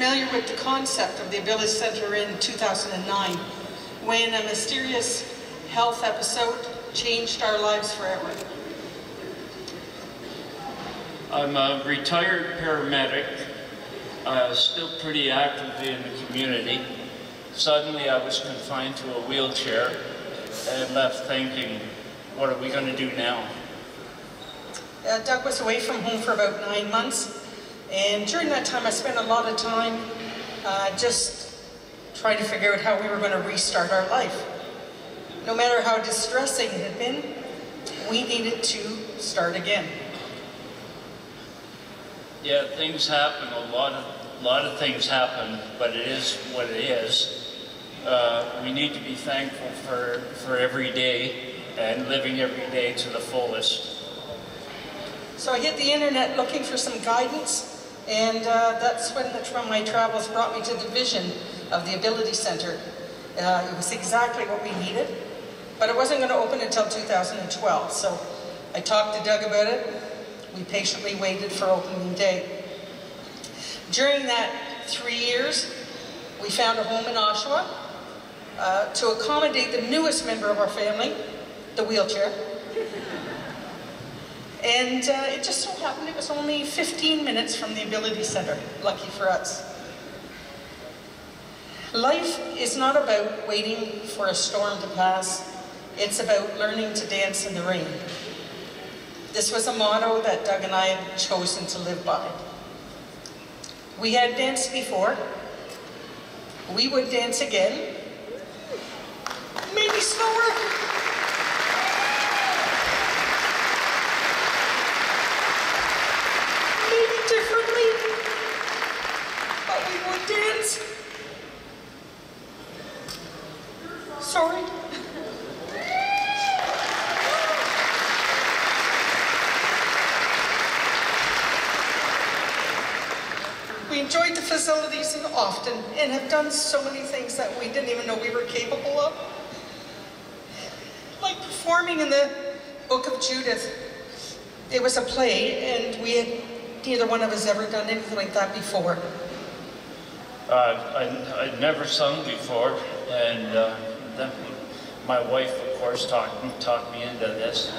familiar with the concept of the Ability Center in 2009, when a mysterious health episode changed our lives forever. I'm a retired paramedic, still pretty active in the community. Suddenly I was confined to a wheelchair and left thinking, what are we going to do now? Doug was away from home for about 9 months, and during that time I spent a lot of time just trying to figure out how we were going to restart our life. No matter how distressing it had been, we needed to start again. Yeah, things happen, a lot of things happen, but it is what it is. We need to be thankful for every day and living every day to the fullest. So I hit the internet looking for some guidance, and that's when my travels brought me to the vision of the Ability Center. It was exactly what we needed, but it wasn't going to open until 2012, so I talked to Doug about it. We patiently waited for opening day. During that 3 years, we found a home in Oshawa to accommodate the newest member of our family, the wheelchair. And it just so happened it was only 15 minutes from the Ability Center, lucky for us. Life is not about waiting for a storm to pass, it's about learning to dance in the rain. This was a motto that Doug and I had chosen to live by. We had danced before. We would dance again. Maybe slower. Maybe differently. But we would dance. Sorry. We enjoyed the facilities often and have done so many things that we didn't even know we were capable of. Like performing in the Book of Judith. It was a play, and neither one of us ever done anything like that before. I'd never sung before, and then my wife, of course, talked me into this.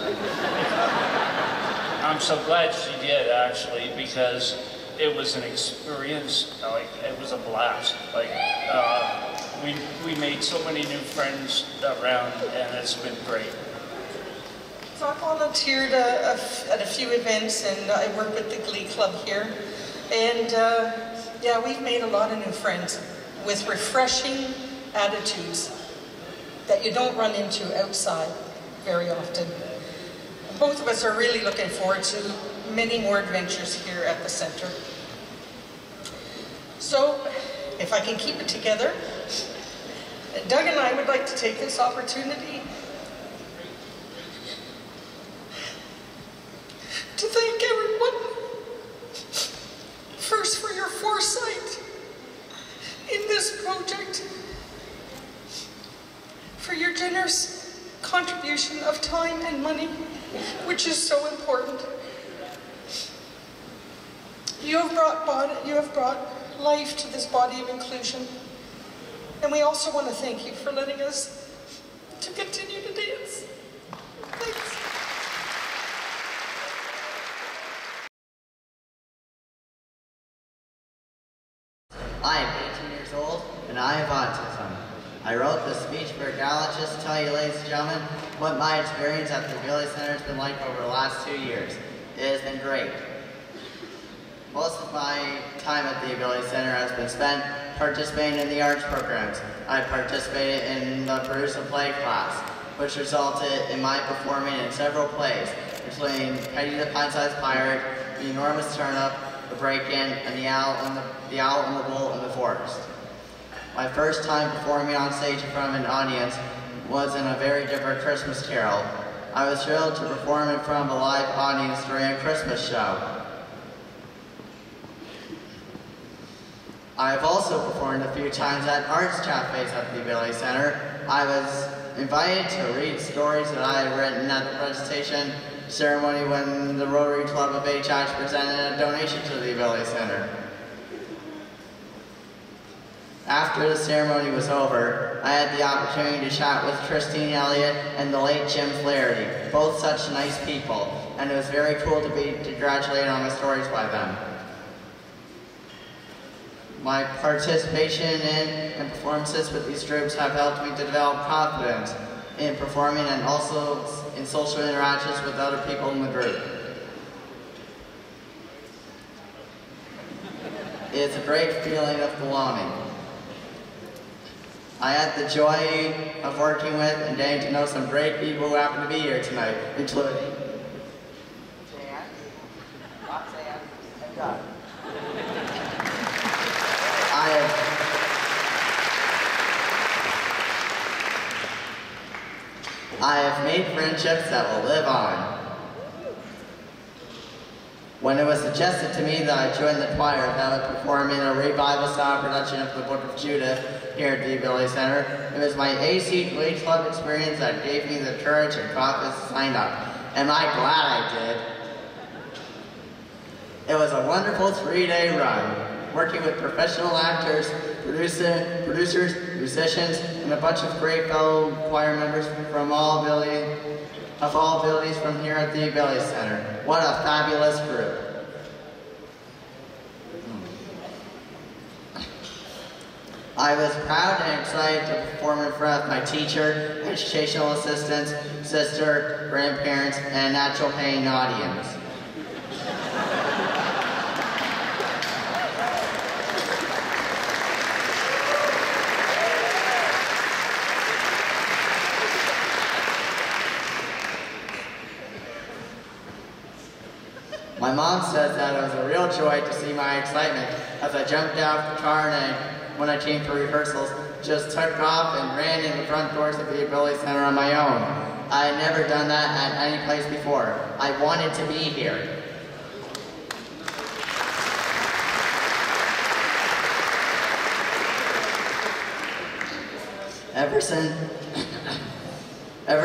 I'm so glad she did, actually, because it was an experience, like, it was a blast. Like, we made so many new friends around, and it's been great. So I volunteered at a few events, and I work with the Glee Club here. And yeah, we've made a lot of new friends with refreshing attitudes that you don't run into outside very often. Both of us are really looking forward to many more adventures here at the center. So, if I can keep it together, Doug and I would like to take this opportunity to thank everyone, first for your foresight in this project, for your generous contribution of time and money, which is so important. You have brought life to this body of inclusion, and we also want to thank you for letting us to continue to dance. Thanks. I am 18 years old, and I have autism. I wrote this speech for Gala just to tell you, ladies and gentlemen, what my experience at the Ability Center has been like over the last 2 years. It has been great. Most of my time at the Ability Center has been spent participating in the arts programs. I participated in the Produce a Play class, which resulted in my performing in several plays, including Petey the Pint-Sized Pirate, The Enormous Turnip, The Break-In, and The Owl and the Bull in the Forest. My first time performing on stage in front of an audience was in A Very Different Christmas Carol. I was thrilled to perform in front of a live audience during a Christmas show. I have also performed a few times at arts cafes at the Ability Center. I was invited to read stories that I had written at the presentation ceremony when the Rotary Club of HH presented a donation to the Ability Center. After the ceremony was over, I had the opportunity to chat with Christine Elliott and the late Jim Flaherty, both such nice people, and it was very cool to be congratulated on the stories by them. My participation in and performances with these groups have helped me to develop confidence in performing and also in social interactions with other people in the group. It's a great feeling of belonging. I had the joy of working with and getting to know some great people who happen to be here tonight, including Jan, Roxanne, and Doug. I have made friendships that will live on. When it was suggested to me that I join the choir that would perform in a revival-style production of the Book of Judah here at the Ability Center, it was my AC Glee Club experience that gave me the courage and confidence to sign up. Am I glad I did? It was a wonderful 3-day run, working with professional actors, producers, musicians, and a bunch of great fellow choir members from all abilities from here at the Ability Center. What a fabulous group. I was proud and excited to perform in front of my teacher, educational assistants, sister, grandparents, and a natural paying audience. My mom says that it was a real joy to see my excitement as I jumped out of the car and when I came for rehearsals, just took off and ran in the front doors of the Ability Center on my own. I had never done that at any place before. I wanted to be here. Ever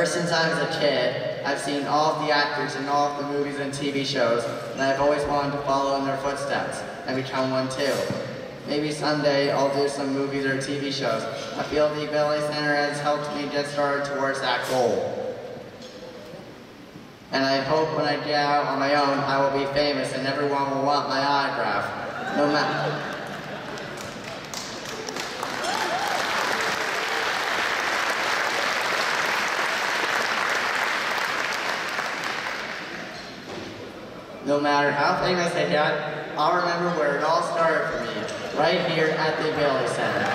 since I was a kid, I've seen all of the actors in all of the movies and TV shows, and I've always wanted to follow in their footsteps and become one too. Maybe someday I'll do some movies or TV shows. I feel the Ability Center has helped me get started towards that goal. And I hope when I get out on my own, I will be famous and everyone will want my autograph. No matter how famous I get, I'll remember where it all started for me, right here at the Ability Center.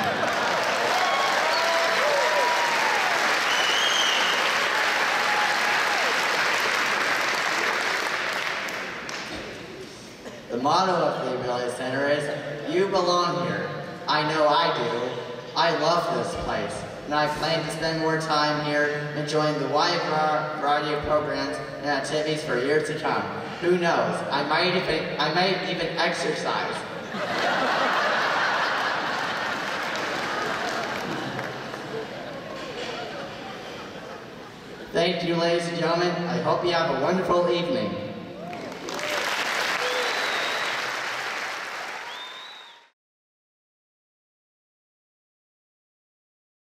The motto of the Ability Center is, "You belong here." I know I do. I love this place, and I plan to spend more time here enjoying the wide variety of programs and activities for years to come. Who knows? I might even exercise. Thank you, ladies and gentlemen. I hope you have a wonderful evening.